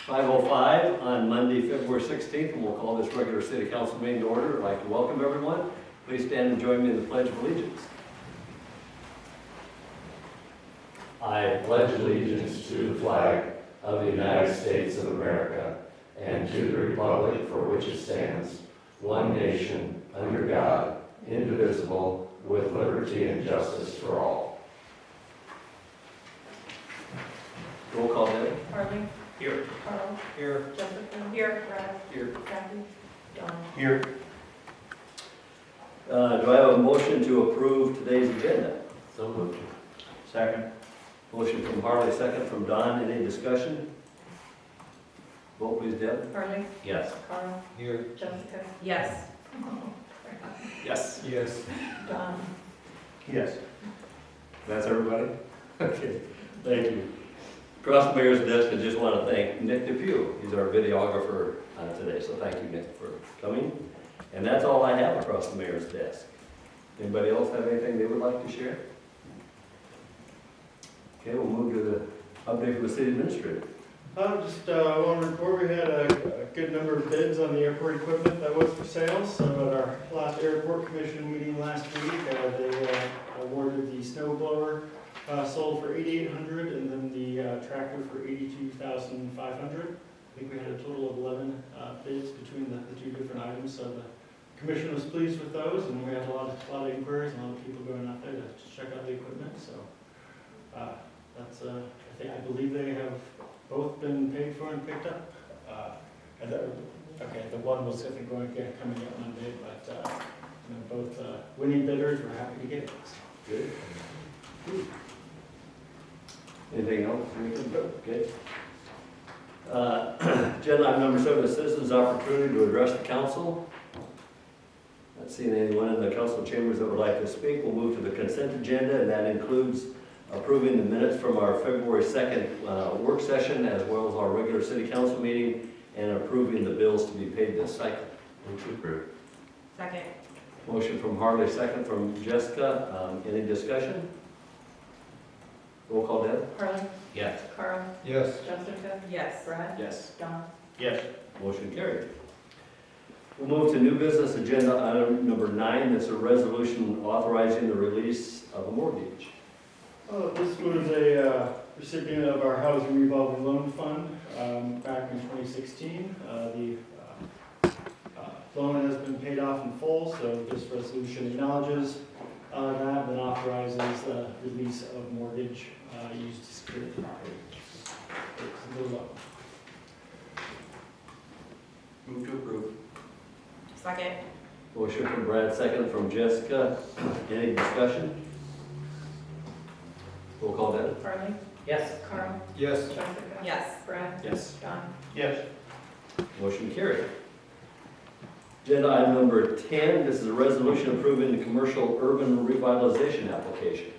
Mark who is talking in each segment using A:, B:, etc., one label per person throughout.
A: 5:05 on Monday, February 16th, and we'll call this regular city council meeting to order. I'd like to welcome everyone. Please stand and join me in the Pledge of Allegiance.
B: I pledge allegiance to the flag of the United States of America and to the republic for which it stands, one nation, under God, indivisible, with liberty and justice for all.
A: Roll call, Deb.
C: Harley.
A: Here.
C: Carl.
A: Here.
C: Jessica. Here. Brad.
A: Here.
C: Kathy. Don.
A: Here. Do I have a motion to approve today's agenda?
B: So moved.
A: Second. Motion from Harley, second from Don. Any discussion? Vote please, Deb.
C: Harley.
B: Yes.
C: Carl.
A: Here.
C: Jessica. Yes.
A: Yes.
D: Yes.
C: Don.
A: Yes. That's everybody? Okay, thank you. Across the mayor's desk, I just want to thank Nick Depew. He's our videographer today, so thank you, Nick, for coming. And that's all I have across the mayor's desk. Anybody else have anything they would like to share? Okay, we'll move to the update from the city administrator.
D: Just want to report, we had a good number of bids on the airport equipment that was for sale. So at our last airport commission meeting last week, they awarded the snow blower sold for $8,800 and then the tractor for $82,500. I think we had a total of 11 bids between the two different items. So the commission was pleased with those, and we had a lot of inquiries and a lot of people going out there to check out the equipment. So that's I believe they have both been paid for and picked up. Okay, the one was I think coming up Monday, but both winning bidders were happy to get it.
A: Good. Anything else? Okay. Agenda item number 7, the citizens' opportunity to address the council. Not seeing anyone in the council chambers that would like to speak. We'll move to the consent agenda, and that includes approving the minutes from our February 2nd work session, as well as our regular city council meeting, and approving the bills to be paid this cycle.
B: Move to approve.
C: Second.
A: Motion from Harley, second from Jessica. Any discussion? Roll call, Deb.
C: Harley.
B: Yes.
C: Carl.
D: Yes.
C: Jessica. Yes. Brad.
A: Yes.
C: Don.
D: Yes.
A: Motion carried. We'll move to new business agenda item number 9. That's a resolution authorizing the release of a mortgage.
D: This was a recipient of our housing revolving loan fund back in 2016. The loan has been paid off in full, so this resolution acknowledges that and authorizes the release of mortgage used to secure the property. It's a little low.
A: Move to approve.
C: Second.
A: Motion from Brad, second from Jessica. Any discussion? Roll call, Deb.
C: Harley.
B: Yes.
C: Carl.
D: Yes.
C: Jessica. Yes. Brad.
A: Yes.
C: Don.
D: Yes.
A: Motion carried. Agenda item number 10, this is a resolution approving the commercial urban revitalization application.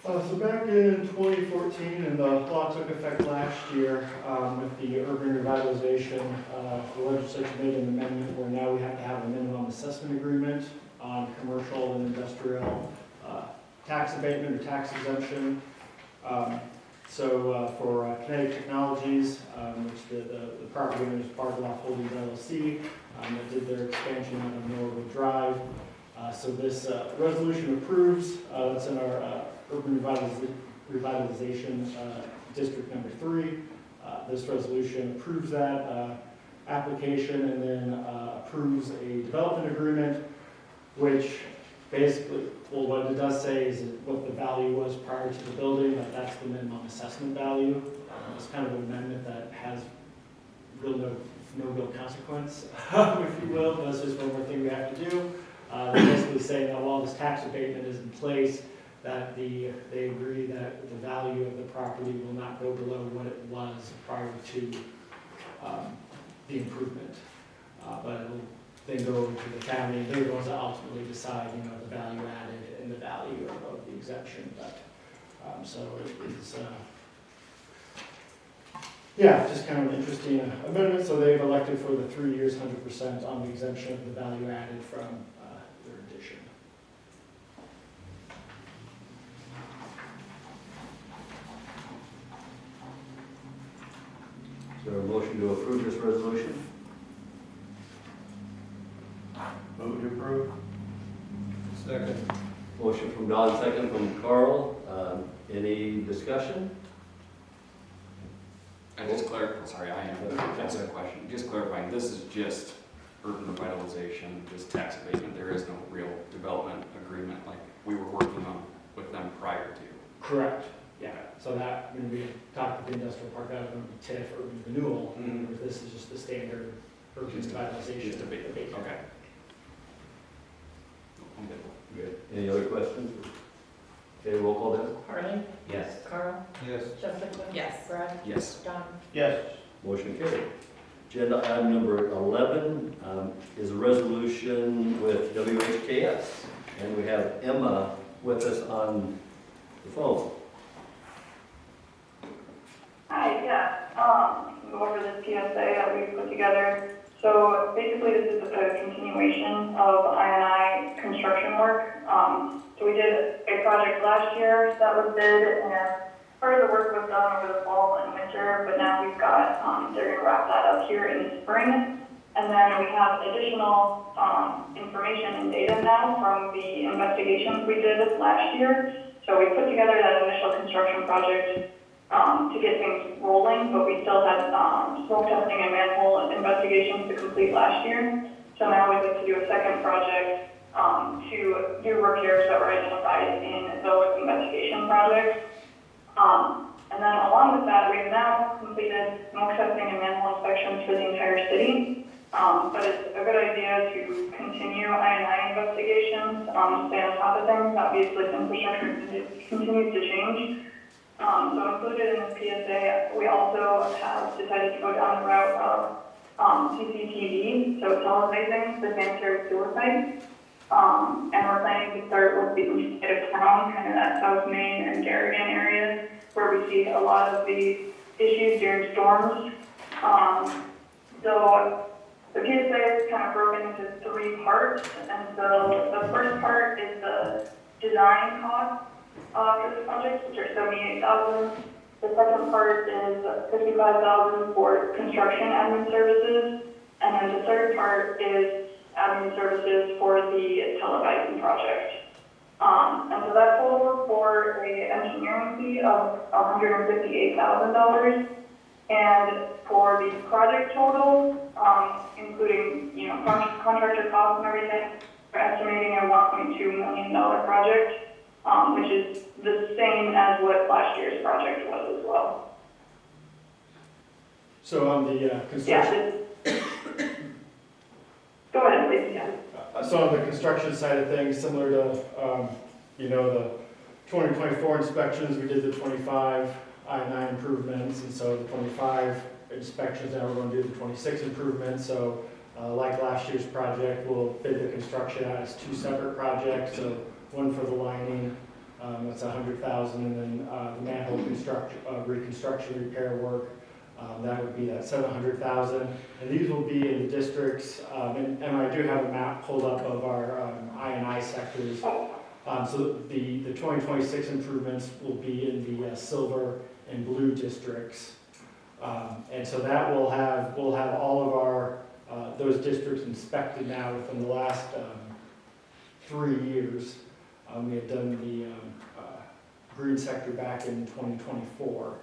D: So back in 2014, and the law took effect last year with the urban revitalization, the legislature made an amendment where now we have to have a minimum assessment agreement on commercial and industrial tax abatement or tax exemption. For Kinetic Technologies, which the property owner is Bardloff Holdings LLC, that did their expansion out of Norwood Drive. So this resolution approves, that's in our urban revitalization district number 3. This resolution approves that application and then approves a development agreement, which basically, well, what it does say is what the value was prior to the building, that's the minimum assessment value. It's kind of an amendment that has no real consequence, if you will, but it's just one more thing we have to do. They're basically saying that while this tax abatement is in place, that they agree that the value of the property will not go below what it was prior to the improvement. But it'll then go over to the county, and they're going to ultimately decide, the value added and the value of the exemption. But so it's just kind of an interesting amendment. So they've elected for the 3 years, 100% on the exemption of the value added from their addition.
A: Is there a motion to approve this resolution?
B: Move to approve.
E: Second.
A: Motion from Don, second from Carl. Any discussion?
F: I just sorry, I am, that's a question, just clarifying, this is just urban revitalization, just tax abatement, there is no real development agreement like we were working on with them prior to.
D: Correct, yeah. So that, when we talked with the industrial park, that was going to be TIF, urban renewal.
F: Mhm.
D: Whereas this is just the standard urban
F: Just
D: revitalization.
F: abatement,
D: abatement.
F: okay. I'm good.
A: Good. Any other questions? Okay, roll call then.
C: Harley.
B: Yes.
C: Carl.
E: Yes.
C: Jessica. Yes. Brad.
F: Yes.
C: Don.
E: Yes.
A: Motion carried. Agenda item number 11 is a resolution with WHKS. And we have Emma with us on the phone.
G: Hi, go over this PSA that we put together. So basically, this is a continuation of I&I construction work. So we did a project last year that was bid, and part of the work was done over the fall and winter, but now we've got, they're gonna wrap that up here in the spring. And then we have additional, information and data now from the investigations we did last year. So we put together that initial construction project to get things rolling, but we still had smoke testing and manhole investigations to complete last year. So now we'd like to do a second project to do repairs that were identified in those investigation projects. And then along with that, we have now completed smoke testing and manhole inspections for the entire city. But it's a good idea to continue I&I investigations, stay on top of things. Obviously, infrastructure continues to change. So included in this PSA, we also have decided to go down the route of CCTV, so televising the sanitary sewer pipes. And we're planning to start with the east side of town, kind of that South Main and Garrigan areas, where we see a lot of the issues during storms. So the PSA is kind of broken into 3 parts, and so the first part is the design cost for this project, which are $78,000. The second part is $55,000 for construction admin services, and then the third part is admin services for the televising project. And so that totals for an engineering fee of $158,000. And for the project total, including, contractor costs and everything, we're estimating a $1.2 million project, which is the same as what last year's project was as well.
D: So on the construction,
G: Go ahead, please, yeah.
D: so on the construction side of things, similar to, the 2024 inspections, we did the 25 I&I improvements, and so the 25 inspections, now we're going to do the 26 improvements. So like last year's project, we'll bid the construction out as 2 separate projects. So one for the lining, that's $100,000, and then the manhole reconstruction repair work, that would be that $700,000. And these will be in the districts, and I do have a map pulled up of our I&I sectors. So the 2026 improvements will be in the silver and blue districts. And so that we'll have all of our, those districts inspected now within the last 3 years. We had done the green sector back in 2024.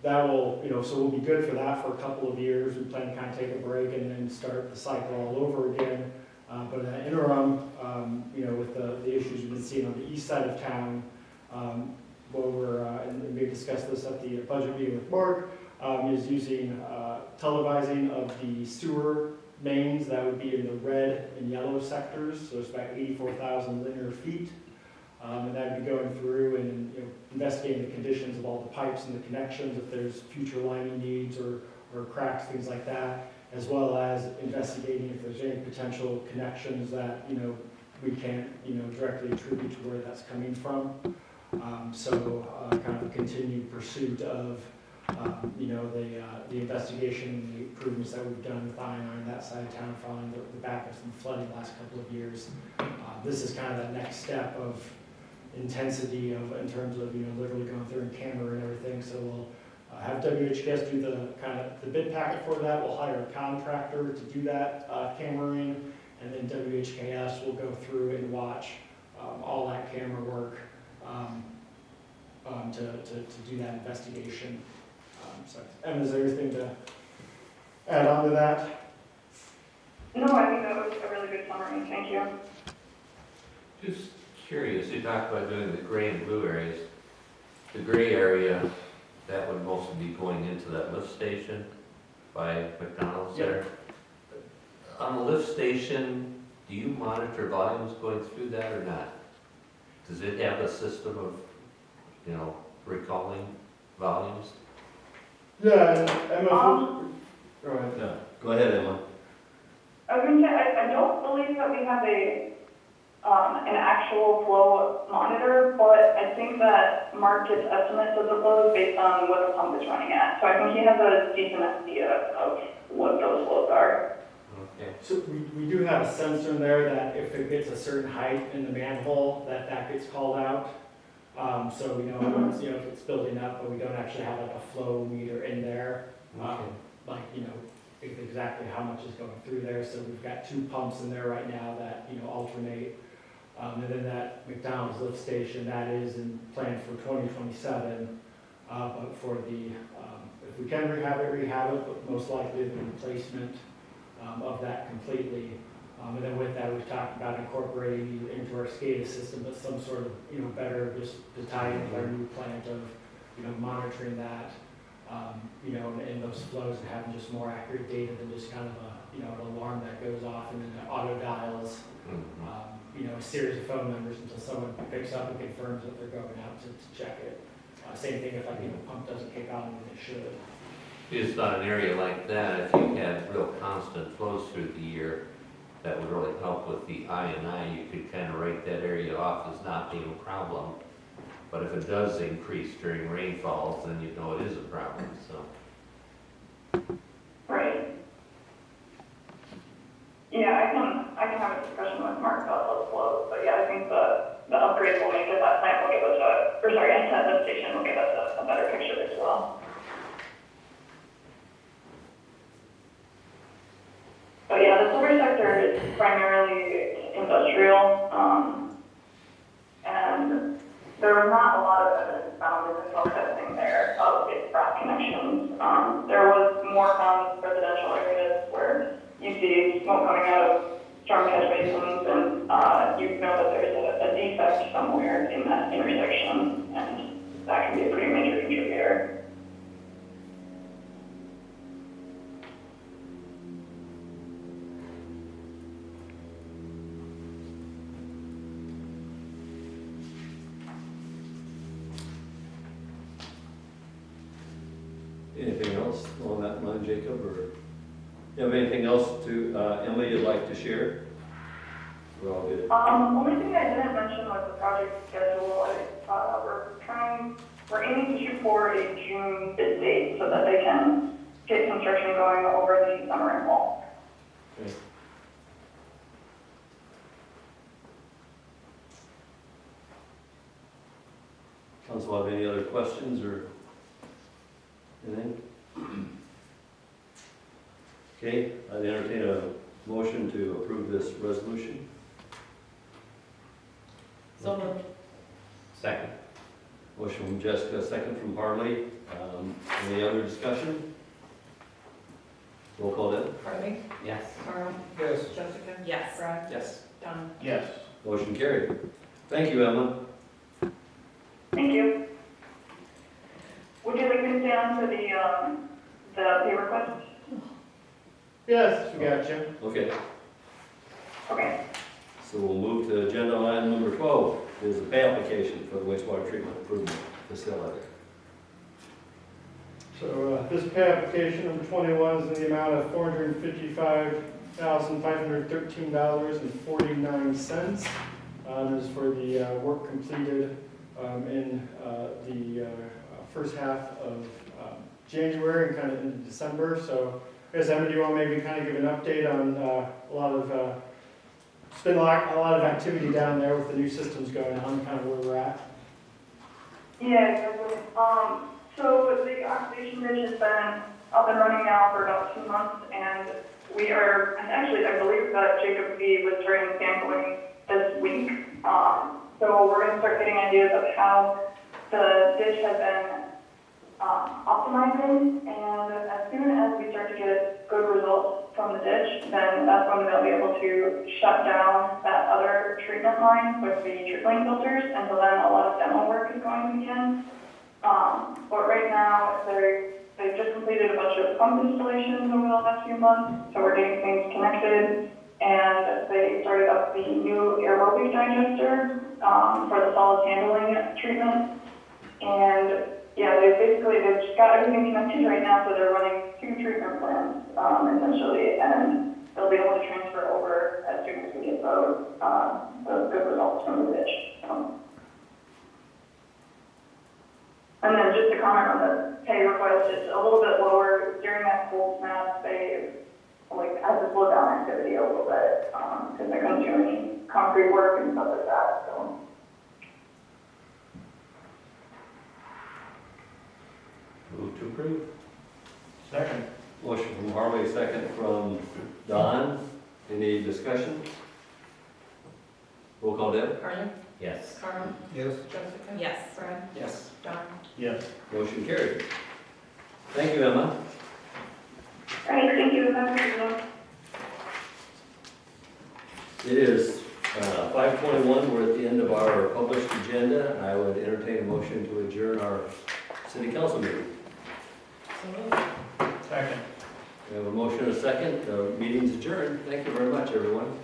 D: That will, so we'll be good for that for a couple of years. We plan to kind of take a break and then start the cycle all over again. But in the interim, with the issues we've been seeing on the east side of town, what and we discussed this at the budget meeting with Mark, is using televising of the sewer mains. That would be in the red and yellow sectors, so it's about 84,000 linear feet. And that would be going through and investigating the conditions of all the pipes and the connections, if there's future lining needs or cracks, things like that, as well as investigating if there's any potential connections that we can't directly attribute to where that's coming from. Kind of a continued pursuit of the investigation and the improvements that we've done with I&I on that side of town following the backups and flooding the last couple of years. This is kind of that next step of intensity in terms of literally going through and camera and everything. So we'll have WHKS do the kind of the bid packet for that. We'll hire a contractor to do that cameraing, and then WHKS will go through and watch all that camera work to do that investigation. So, Emma, is there anything to add on to that?
G: No, I think that was a really good summary, thank you.
B: Just curious, you talked about doing the gray and blue areas. The gray area, that would mostly be going into that lift station by McDonald's there. On the lift station, do you monitor volumes going through that or not? Does it have a system of, recalling volumes?
D: Yeah, Emma. Go ahead.
A: Yeah, go ahead, Emma.
G: I was going to say, I don't believe that we have an actual flow monitor, but I think that Mark gets estimates of the flows based on what the pump is running at. So I think he has a decent idea of what those flows are.
B: Okay.
D: So we do have a sensor in there that if it gets a certain height in the manhole, that gets called out. So we know once, if it's building up, but we don't actually have like a flow meter in there. Exactly how much is going through there. So we've got 2 pumps in there right now that, alternate. And then that McDonald's lift station, that is planned for 2027. But for if we can rehab it, but most likely the replacement of that completely. And then with that, we've talked about incorporating either into our SCADA system, but some sort of, better just to tie in with our new plant of, monitoring that, and those flows and having just more accurate data than just kind of an alarm that goes off and then it auto dials, a series of phone numbers until someone picks up and confirms that they're going out to check it. Same thing if the pump doesn't kick on when it should.
B: Just on an area like that, if you had real constant flows through the year, that would really help with the I&I. You could kind of write that area off as not being a problem. But if it does increase during rainfalls, then you know it is a problem, so.
G: Right. Yeah, I can have a discussion with Mark about those flows, but yeah, I think the upgrades we'll make at that plant will give us at that station will give us a better picture as well. But yeah, the silver sector is primarily industrial, and there was not a lot of evidence found in the soil testing there of its frac connections. There was more found in residential areas where you see smoke coming out of storm catch basins, and you know that there's a defect somewhere in that intersection, and that can be a pretty major contributor.
A: Anything else on that line, Jacob, or you have anything else to, Emma, you'd like to share? We're all good.
G: Only thing I didn't mention was the project schedule. We're aiming to shoot for a June bid date so that they can get construction going over the summer and fall.
A: Okay. Council have any other questions or anything? Okay, I'd entertain a motion to approve this resolution.
C: So moved.
B: Second.
A: Motion from Jessica, second from Harley. Any other discussion? Roll call then.
C: Harley.
B: Yes.
C: Carl.
E: Yes.
C: Jessica. Yes. Brad.
F: Yes.
C: Don.
D: Yes.
A: Motion carried. Thank you, Emma.
G: Thank you. Would you like me to stay on to the pay request?
D: Yes, we got you.
A: Okay,
G: Okay.
A: so we'll move to agenda item number 12. Is the pay application for the wastewater treatment improvement facility.
D: So this pay application number 21 is in the amount of $455,513.49. This is for the work completed in the first half of January and kind of into December. So, I guess, Emma, do you want to maybe kind of give an update on it's been a lot of activity down there with the new systems going on, kind of where we're at?
G: Yeah, exactly. So the oxidation ridge has been up and running now for about 2 months, and we are, and actually, I believe that Jacob V was starting sampling this week. So we're gonna start getting ideas of how the ditch has been optimizing, and as soon as we start to get good results from the ditch, then that's when they'll be able to shut down that other treatment line with the trickling filters, and so then a lot of demo work is going to begin. But right now, they've just completed a bunch of pump installations over the last few months, so we're getting things connected, and they started up the new aerobic digester for the solids handling treatment. And yeah, they've just got everything connected right now, so they're running 2 treatment plants, essentially, and they'll be able to transfer over as soon as we get those good results from the ditch. And then just to comment on the pay request, it's a little bit lower during that cold snap. They had to slow down activity a little bit, because they couldn't do any concrete work and stuff like that, so.
A: Move to approve.
E: Second.
A: Motion from Harley, second from Don. Any discussion? Roll call, Deb.
C: Harley.
B: Yes.
C: Carl.
E: Yes.
C: Jessica. Yes. Brad.
F: Yes.
C: Don.
D: Yes.
A: Motion carried. Thank you, Emma.
G: All right, thank you. Have a good one.
A: It is 5:21, we're at the end of our published agenda. I would entertain a motion to adjourn our city council meeting.
C: So moved.
E: Second.
A: We have a motion and a second, the meeting's adjourned. Thank you very much, everyone.